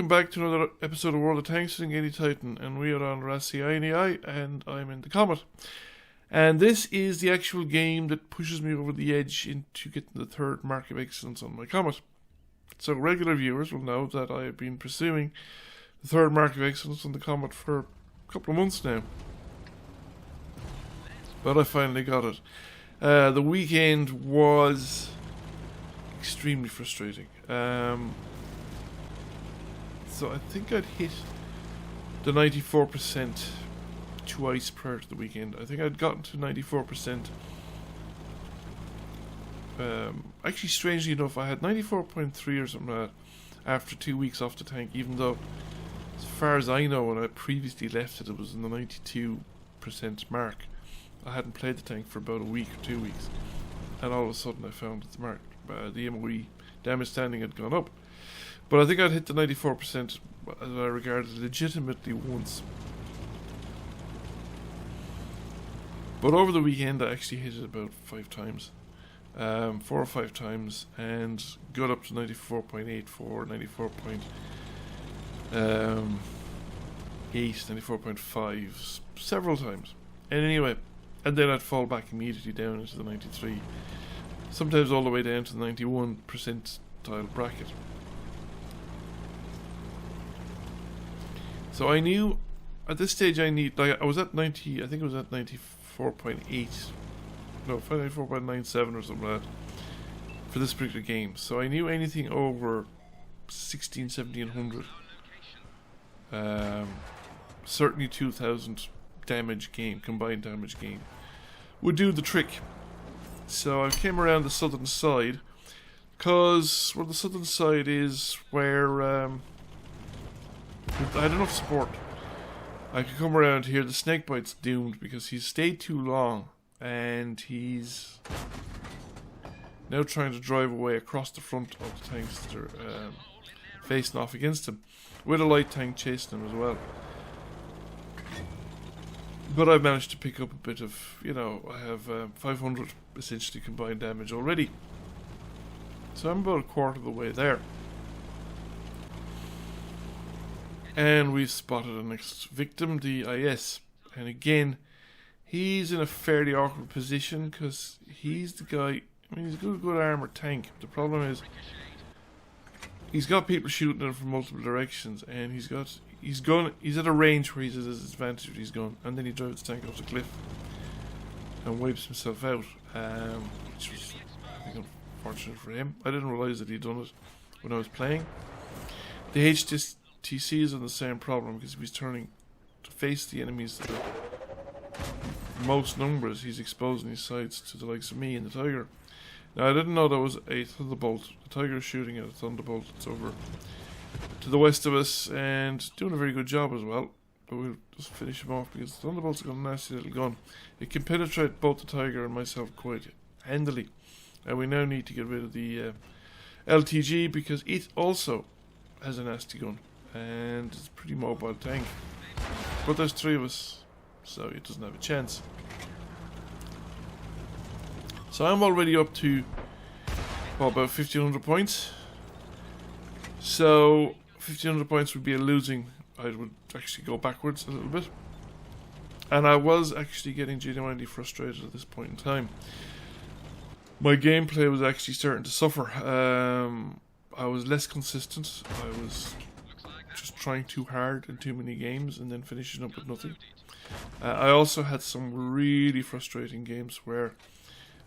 welcome back to another episode of World of Tanks and Gaily Titan, and we are on Rassiini, and I'm in the Comet. And this is the actual game that pushes me over the edge into getting the third mark of excellence on my Comet. So regular viewers will know that I have been pursuing the third mark of excellence on the Comet for a couple of months now. But I finally got it. The weekend was extremely frustrating. So I think I'd hit the 94% twice prior to the weekend. I think I'd gotten to 94%. Actually, strangely enough, I had 94.3 or something like that after 2 weeks off the tank, even though, as far as I know, when I previously left it, it was in the 92% mark. I hadn't played the tank for about a week or 2 weeks, and all of a sudden I found that the mark, the MOE damage standing had gone up. But I think I'd hit the 94% as I regarded legitimately once. But over the weekend I actually hit it about 5 times. 4 or 5 times, and got up to 94.84, 94.8, 94.5 several times. And anyway, and then I'd fall back immediately down into the 93, sometimes all the way down to the 91 percentile bracket. So I knew at this stage I need, like, I was at 90, I think it was at 94.8, no, 94.97 or something like that for this particular game. So I knew anything over 16, 17, 100, certainly 2000 damage game, combined damage game, would do the trick. So I came around the southern side, because where the southern side is where I had enough support. I could come around here. The snakebite's doomed because he's stayed too long, and he's now trying to drive away across the front of the tanks that are facing off against him, with a light tank chasing him as well. But I've managed to pick up a bit of, I have 500 essentially combined damage already. So I'm about a quarter of the way there. And we've spotted the next victim, the IS. And again, he's in a fairly awkward position because he's the guy. I mean, he's a good armored tank. The problem is, he's got people shooting at him from multiple directions, and he's at a range where he's at his advantage with his gun, and then he drives the tank off the cliff and wipes himself out, which was, I think, unfortunate for him. I didn't realise that he'd done it when I was playing. The HTC is on the same problem because if he's turning to face the enemies that are most numbers, he's exposing his sights to the likes of me and the Tiger. Now, I didn't know there was a Thunderbolt. The Tiger is shooting at a Thunderbolt that's over to the west of us and doing a very good job as well. But we'll just finish him off because the Thunderbolt's got a nasty little gun. It can penetrate both the Tiger and myself quite handily. And we now need to get rid of the LTG because it also has a nasty gun. And it's a pretty mobile tank. But there's 3 of us, so it doesn't have a chance. So I'm already up to about 1500 points. So 1500 points would be a losing. I would actually go backwards a little bit. And I was actually getting genuinely frustrated at this point in time. My gameplay was actually starting to suffer. I was less consistent. I was just trying too hard in too many games and then finishing up with nothing. I also had some really frustrating games where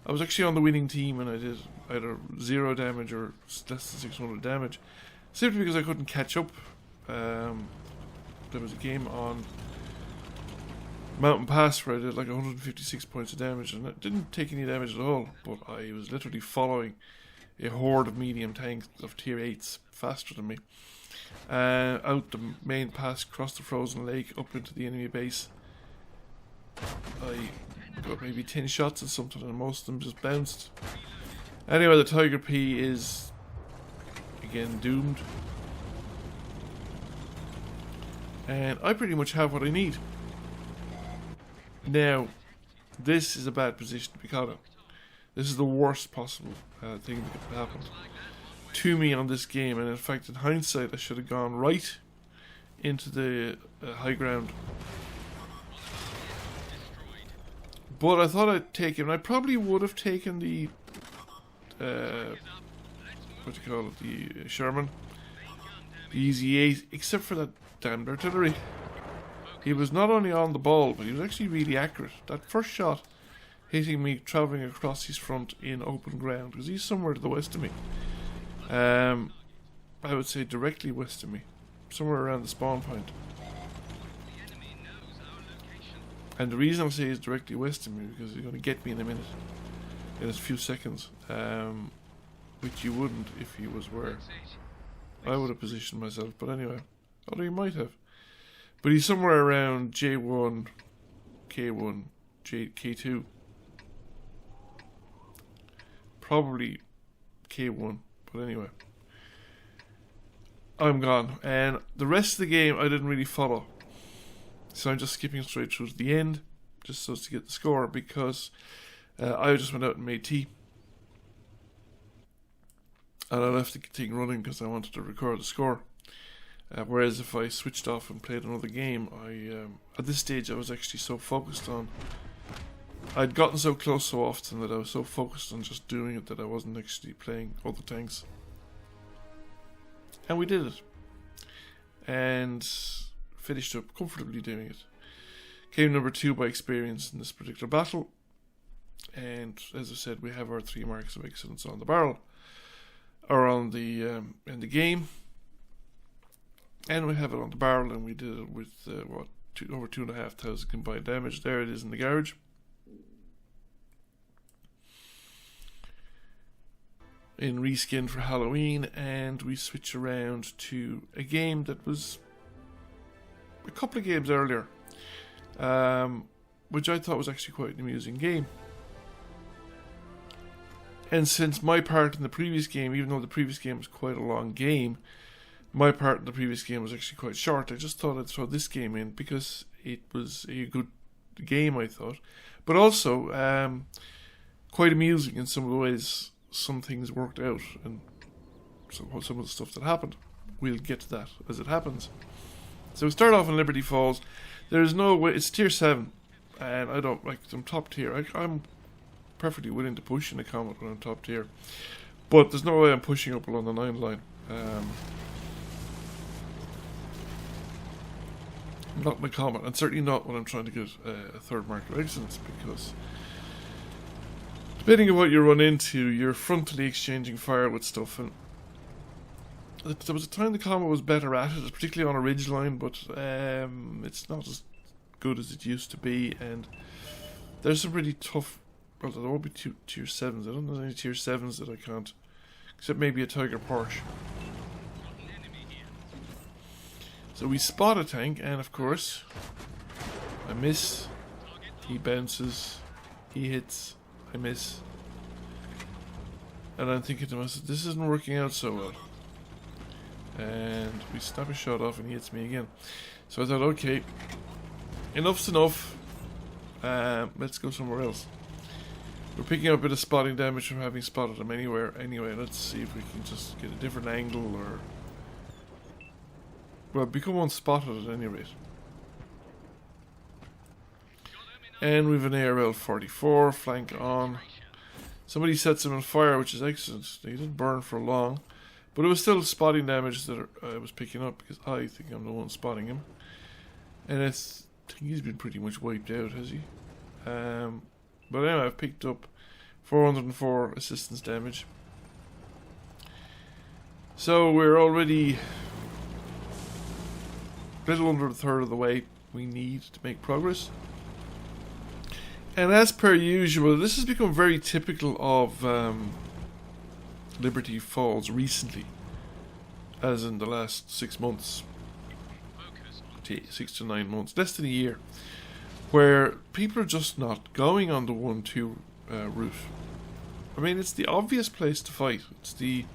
I was actually on the winning team and I did either 0 damage or less than 600 damage, simply because I couldn't catch up. There was a game on Mountain Pass where I did like 156 points of damage and I didn't take any damage at all, but I was literally following a horde of medium tanks of tier 8s faster than me. Out the main pass, across the frozen lake, up into the enemy base. I got maybe 10 shots at something and most of them just bounced. Anyway, the Tiger P is again doomed. And I pretty much have what I need. Now, this is a bad position to be caught in. This is the worst possible thing that could happen. to me on this game, and in fact in hindsight I should have gone right into the high ground. But I thought I'd take him. I probably would have taken the what do you call it, the Sherman, the Easy 8, except for that damned artillery. He was not only on the ball, but he was actually really accurate. That first shot hitting me travelling across his front in open ground, because he's somewhere to the west of me. I would say directly west of me, somewhere around the spawn point. And the reason I'll say he's directly west of me, because he's going to get me in a minute, in a few seconds, which you wouldn't if he was where I would have positioned myself. But anyway, although he might have. But he's somewhere around J1, K1, K2. Probably K1, but anyway. I'm gone. And the rest of the game I didn't really follow. So I'm just skipping straight through to the end, just so as to get the score, because I just went out and made tea. And I left the thing running because I wanted to record the score. Whereas if I switched off and played another game, at this stage I was actually so focused on... I'd gotten so close so often that I was so focused on just doing it that I wasn't actually playing other tanks. And we did it. And finished up comfortably doing it. Came number 2 by experience in this particular battle. And as I said, we have our 3 marks of excellence on the barrel. Or on the in the game. And we have it on the barrel, and we did it with over 2,500 combined damage. There it is in the garage. In reskin for Halloween, and we switch around to a game that was a couple of games earlier, which I thought was actually quite an amusing game. And since my part in the previous game, even though the previous game was quite a long game, my part in the previous game was actually quite short. I just thought I'd throw this game in because it was a good game, I thought. But also quite amusing in some of the ways some things worked out and some of the stuff that happened. We'll get to that as it happens. So we start off in Liberty Falls. There's no way, it's tier 7, and I don't like, I'm top tier. I'm perfectly willing to push in a Comet when I'm top tier, but there's no way I'm pushing up along the 9 line. Not in a Comet, and certainly not when I'm trying to get a 3rd mark of excellence, because depending on what you run into, you're frontally exchanging fire with stuff, and there was a time the Comet was better at it, particularly on a ridge line, but it's not as good as it used to be, and there's some pretty tough, well, there won't be tier 7s, I don't know any tier 7s that I can't, except maybe a Tiger Porsche. So we spot a tank, and of course, I miss, he bounces, he hits, I miss, and I'm thinking to myself, this isn't working out so well. And we snap a shot off and he hits me again. So I thought, okay, enough's enough, let's go somewhere else. We're picking up a bit of spotting damage from having spotted him anywhere. Anyway, let's see if we can just get a different angle, or... well, become unspotted at any rate. And we've an ARL 44, flank on. Somebody sets him on fire, which is excellent. He didn't burn for long, but it was still spotting damage that I was picking up, because I think I'm the one spotting him. And I think he's been pretty much wiped out, has he? But anyway, I've picked up 404 assistance damage. So we're already a little under a third of the way we need to make progress. And as per usual, this has become very typical of Liberty Falls recently, as in the last 6 months, 6 to 9 months, less than a year, where people are just not going on the 1-2 route. I mean, it's the obvious place to fight. It's the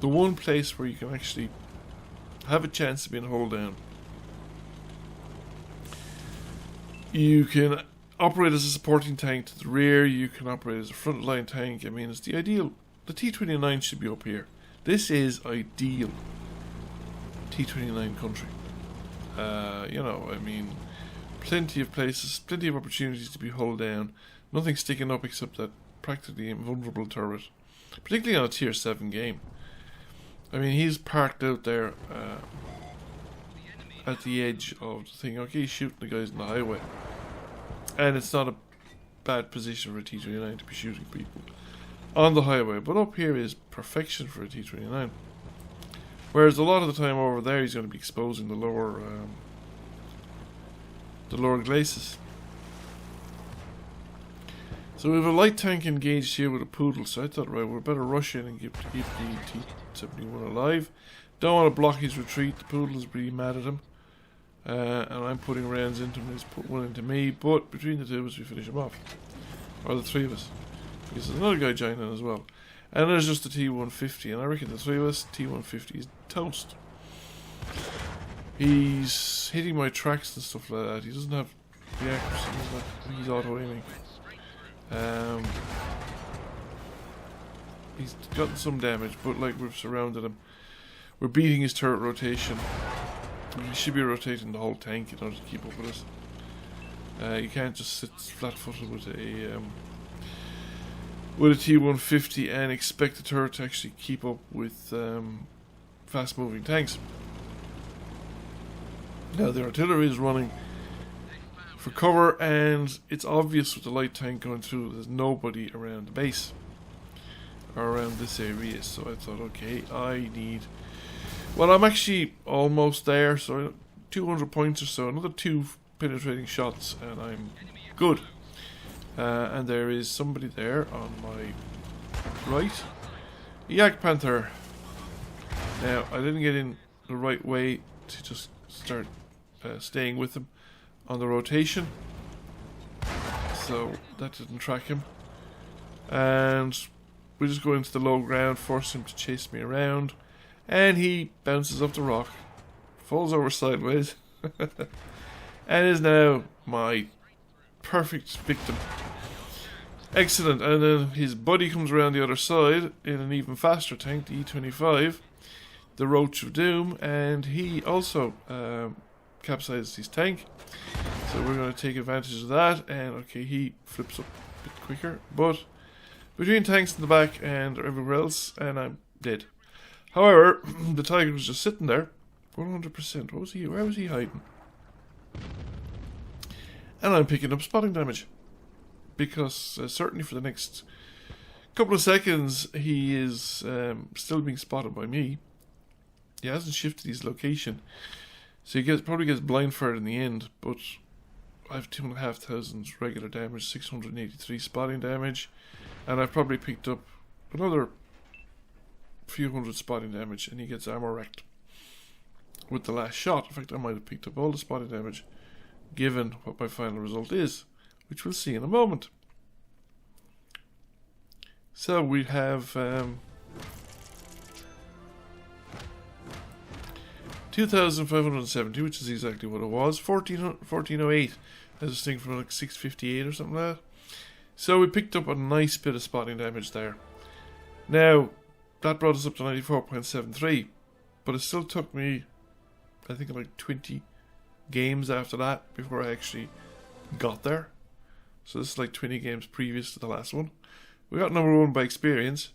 one place where you can actually have a chance of being hold down. You can operate as a supporting tank to the rear, you can operate as a frontline tank. I mean, it's the ideal. The T-29 should be up here. This is ideal T-29 country. You know, I mean, plenty of places, plenty of opportunities to be hulled down. Nothing sticking up except that practically invulnerable turret, particularly on a tier 7 game. I mean, he's parked out there at the edge of the thing. Okay, he's shooting the guys on the highway, and it's not a bad position for a T-29 to be shooting people on the highway, but up here is perfection for a T-29. Whereas a lot of the time over there, he's going to be exposing the lower glacis. So we have a light tank engaged here with a poodle, so I thought, right, we'd better rush in and keep the T-71 alive. Don't want to block his retreat. The poodle's pretty mad at him. And I'm putting rounds into him, he's put one into me, but between the two of us we finish him off. Or the three of us. Because there's another guy joining as well. And there's just the T-150, and I reckon the three of us, T-150 is toast. He's hitting my tracks and stuff like that. He doesn't have the accuracy, he's auto-aiming. He's gotten some damage, but like we've surrounded him. We're beating his turret rotation. He should be rotating the whole tank in order to keep up with us. You can't just sit flat-footed with a T-150 and expect the turret to actually keep up with fast-moving tanks. Now the artillery is running for cover, and it's obvious with the light tank going through there's nobody around the base or around this area, so I thought, okay, well, I'm actually almost there, so 200 points or so, another 2 penetrating shots and I'm good. And there is somebody there on my right. Yak Panther. Now, I didn't get in the right way to just start staying with him on the rotation, so that didn't track him. And we just go into the low ground, force him to chase me around, and he bounces off the rock, falls over sideways, and is now my perfect victim. Excellent. And then his buddy comes around the other side in an even faster tank, the E-25, the Roach of Doom, and he also capsizes his tank. So we're going to take advantage of that, and okay, he flips up a bit quicker, but between tanks in the back and everywhere else, and I'm dead. However, the Tiger was just sitting there, 100%. What was he? Where was he hiding? And I'm picking up spotting damage. Because certainly for the next couple of seconds, he is still being spotted by me. He hasn't shifted his location, so he probably gets blindfired in the end. But I have 2,500 regular damage, 683 spotting damage, and I've probably picked up another few hundred spotting damage, and he gets armor wrecked with the last shot. In fact, I might have picked up all the spotting damage, given what my final result is, which we'll see in a moment. So we have 2,570, which is exactly what it was. 1408 as a thing from like 658 or something like that. So we picked up a nice bit of spotting damage there. Now, that brought us up to 94.73, but it still took me, I think, like 20 games after that before I actually got there. So this is like 20 games previous to the last one. We got number 1 by experience.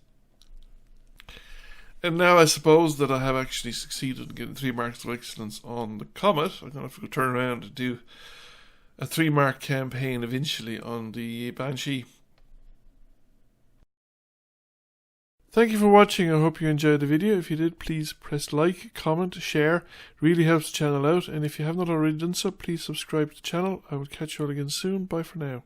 And now I suppose that I have actually succeeded in getting 3 marks of excellence on the Comet. I'm going to have to turn around and do a 3-mark campaign eventually on the Banshee. Thank you for watching. I hope you enjoyed the video. If you did, please press like, comment, share. It really helps the channel out. And if you have not already done so, please subscribe to the channel. I will catch you all again soon. Bye for now.